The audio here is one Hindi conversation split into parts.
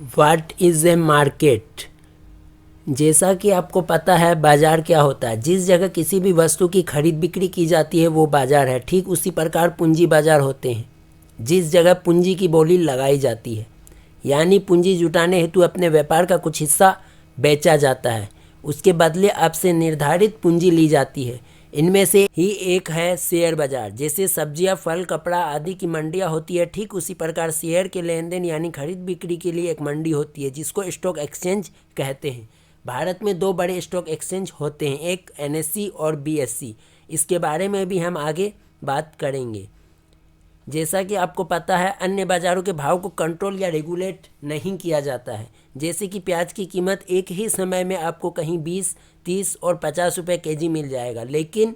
What is a market. जैसा कि आपको पता है बाज़ार क्या होता है। जिस जगह किसी भी वस्तु की खरीद बिक्री की जाती है वो बाज़ार है। ठीक उसी प्रकार पूंजी बाज़ार होते हैं जिस जगह पूंजी की बोली लगाई जाती है, यानी पूंजी जुटाने हेतु अपने व्यापार का कुछ हिस्सा बेचा जाता है, उसके बदले आपसे निर्धारित पूंजी ली जाती है। इनमें से ही एक है शेयर बाजार। जैसे सब्जियां, फल, कपड़ा आदि की मंडियां होती है, ठीक उसी प्रकार शेयर के लेन देन यानी खरीद बिक्री के लिए एक मंडी होती है जिसको स्टॉक एक्सचेंज कहते हैं। भारत में दो बड़े स्टॉक एक्सचेंज होते हैं, एक एनएससी और बीएससी। इसके बारे में भी हम आगे बात करेंगे। जैसा कि आपको पता है अन्य बाज़ारों के भाव को कंट्रोल या रेगुलेट नहीं किया जाता है। जैसे कि प्याज की कीमत एक ही समय में आपको कहीं 20, 30 और 50 रुपये केजी मिल जाएगा, लेकिन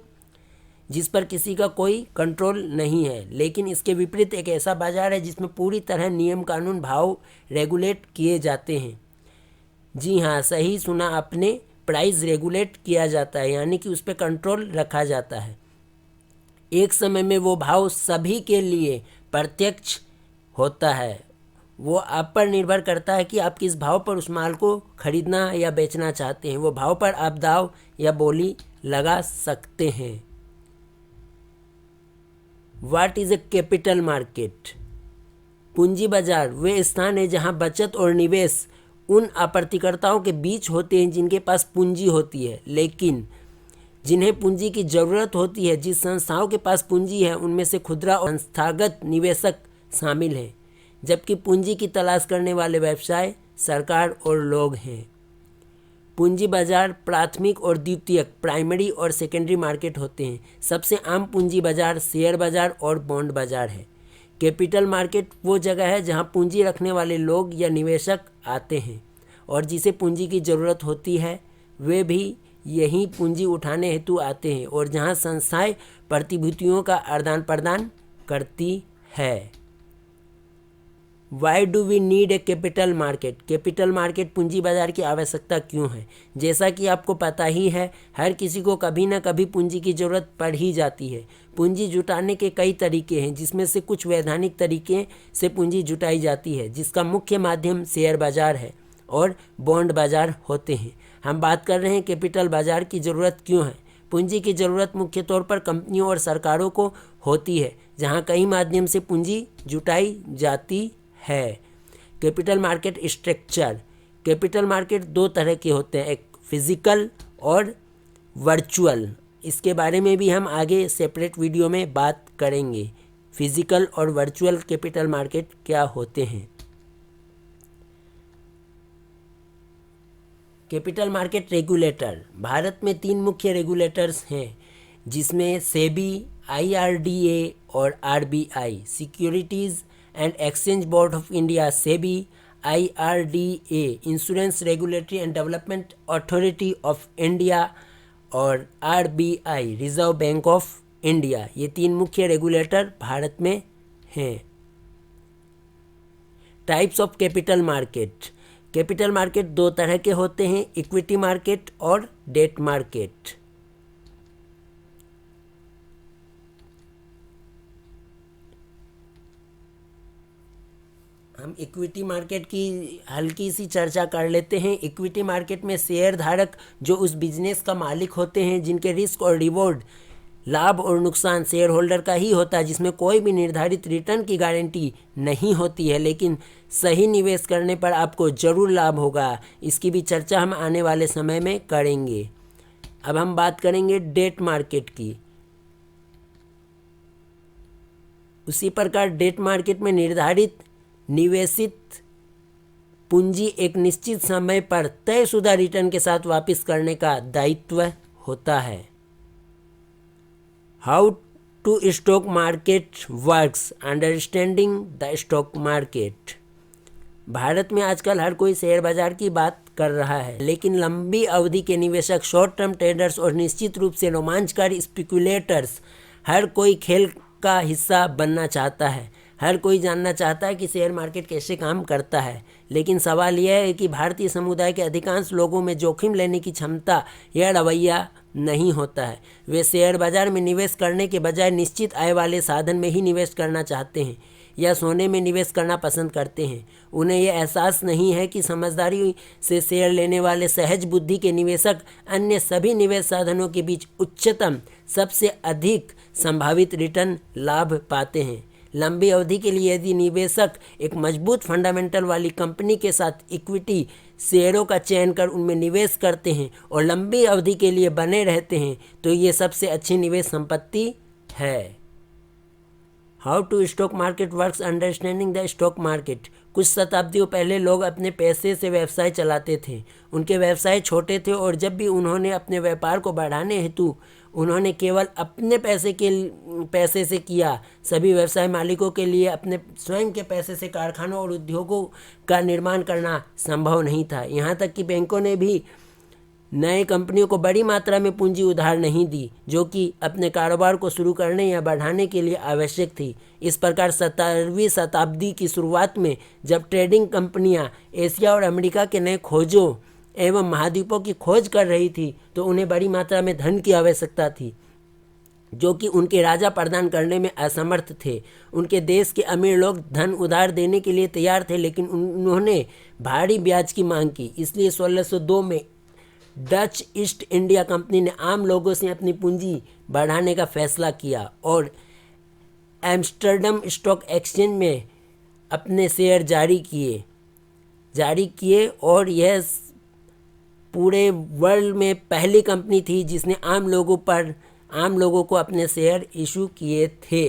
जिस पर किसी का कोई कंट्रोल नहीं है। लेकिन इसके विपरीत एक ऐसा बाज़ार है जिसमें पूरी तरह नियम कानून भाव रेगुलेट किए जाते हैं। जी हाँ, सही सुना आपने, प्राइस रेगुलेट किया जाता है, यानी कि उस पर कंट्रोल रखा जाता है। एक समय में वो भाव सभी के लिए प्रत्यक्ष होता है। वो आप पर निर्भर करता है कि आप किस भाव पर उस माल को खरीदना या बेचना चाहते हैं। वो भाव पर आप दाव या बोली लगा सकते हैं। What is a capital market. पूंजी बाजार वे स्थान है जहां बचत और निवेश उन आपूर्तिकर्ताओं के बीच होते हैं जिनके पास पूंजी होती है, लेकिन जिन्हें पूंजी की ज़रूरत होती है। जिस संस्थाओं के पास पूंजी है उनमें से खुदरा और संस्थागत निवेशक शामिल हैं, जबकि पूंजी की तलाश करने वाले व्यवसाय, सरकार और लोग हैं। पूंजी बाजार प्राथमिक और द्वितीयक, प्राइमरी और सेकेंडरी मार्केट होते हैं। सबसे आम पूंजी बाजार शेयर बाजार और बॉन्ड बाजार है। कैपिटल मार्केट वो जगह है जहां पूंजी रखने वाले लोग या निवेशक आते हैं और जिसे पूंजी की ज़रूरत होती है वे भी यही पूंजी उठाने हेतु आते हैं, और जहां संस्थाएं प्रतिभूतियों का आदान प्रदान करती है। Why do we need a capital market. Capital market पूंजी बाजार की आवश्यकता क्यों है। जैसा कि आपको पता ही है हर किसी को कभी ना कभी पूंजी की ज़रूरत पड़ ही जाती है। पूंजी जुटाने के कई तरीके हैं, जिसमें से कुछ वैधानिक तरीके से पूंजी जुटाई जाती है, जिसका मुख्य माध्यम शेयर बाजार है और बॉन्ड बाजार होते हैं। हम बात कर रहे हैं कैपिटल बाजार की ज़रूरत क्यों है। पूंजी की ज़रूरत मुख्य तौर पर कंपनियों और सरकारों को होती है, जहां कई माध्यम से पूंजी जुटाई जाती है। Capital market structure. Capital market दो तरह के होते हैं, एक फिजिकल और वर्चुअल। इसके बारे में भी हम आगे सेपरेट वीडियो में बात करेंगे। फिजिकल और वर्चुअल कैपिटल मार्केट क्या होते हैं। Capital market regulator. भारत में 3 मुख्य रेगुलेटर्स हैं, जिसमें सेबी, आईआरडीए और RBI. Securities and exchange board of India SEBI, IRDA insurance regulatory and development authority of India और RBI reserve bank of India. ये 3 मुख्य रेगुलेटर भारत में हैं। Types of capital market. Capital market दो तरह के होते हैं, इक्विटी मार्केट और डेट मार्केट। हम इक्विटी मार्केट की हल्की सी चर्चा कर लेते हैं। इक्विटी मार्केट में शेयर धारक जो उस बिजनेस का मालिक होते हैं, जिनके रिस्क और रिवॉर्ड, लाभ और नुकसान शेयर होल्डर का ही होता है, जिसमें कोई भी निर्धारित रिटर्न की गारंटी नहीं होती है, लेकिन सही निवेश करने पर आपको ज़रूर लाभ होगा। इसकी भी चर्चा हम आने वाले समय में करेंगे। अब हम बात करेंगे डेट मार्केट की। उसी प्रकार डेट मार्केट में निर्धारित निवेशित पूंजी एक निश्चित समय पर तयशुदा रिटर्न के साथ वापस करने का दायित्व होता है। How to stock market works, understanding the stock market. Bharat में आजकल हर कोई शेयर बाजार की बात कर रहा है, लेकिन लंबी अवधि के निवेशक, शॉर्ट टर्म ट्रेडर्स और निश्चित रूप से रोमांचकारी स्पेकुलेटर्स हर कोई खेल का हिस्सा बनना चाहता है। हर कोई जानना चाहता है कि शेयर मार्केट कैसे काम करता है, लेकिन सवाल यह है कि भारतीय समुदाय के अधिकांश लोगों में जोखिम लेने की क्षमता या रवैया नहीं होता है। वे शेयर बाजार में निवेश करने के बजाय निश्चित आय वाले साधन में ही निवेश करना चाहते हैं। या सोने में निवेश करना पसंद करते हैं। उन्हें यह एहसास नहीं है कि समझदारी से शेयर लेने वाले सहज बुद्धि के निवेशक अन्य सभी निवेश साधनों के बीच उच्चतम, सबसे अधिक संभावित रिटर्न लाभ पाते हैं। लंबी अवधि के लिए यदि निवेशक एक मजबूत फंडामेंटल वाली कंपनी के साथ इक्विटी शेयरों का चयन कर उनमें निवेश करते हैं और लंबी अवधि के लिए बने रहते हैं तो ये सबसे अच्छी निवेश संपत्ति है। How to stock market works, understanding the stock market. कुछ शताब्दियों पहले लोग अपने पैसे से व्यवसाय चलाते थे। उनके व्यवसाय छोटे थे और जब भी उन्होंने अपने व्यापार को बढ़ाने हेतु उन्होंने केवल अपने पैसे से किया। सभी व्यवसाय मालिकों के लिए अपने स्वयं के पैसे से कारखानों और उद्योगों का निर्माण करना संभव नहीं था। यहाँ तक कि बैंकों ने भी नए कंपनियों को बड़ी मात्रा में पूंजी उधार नहीं दी, जो कि अपने कारोबार को शुरू करने या बढ़ाने के लिए आवश्यक थी। इस प्रकार 17वीं शताब्दी की शुरुआत में जब ट्रेडिंग कंपनियां एशिया और अमेरिका के नए खोजों एवं महाद्वीपों की खोज कर रही थी तो उन्हें बड़ी मात्रा में धन की आवश्यकता थी, जो कि उनके राजा प्रदान करने में असमर्थ थे। उनके देश के अमीर लोग धन उधार देने के लिए तैयार थे, लेकिन उन्होंने भारी ब्याज की मांग की। इसलिए 1602 में डच ईस्ट इंडिया कंपनी ने आम लोगों से अपनी पूंजी बढ़ाने का फैसला किया और एम्स्टर्डम स्टॉक एक्सचेंज में अपने शेयर जारी किए और यह पूरे वर्ल्ड में पहली कंपनी थी जिसने आम लोगों को अपने शेयर इशू किए थे।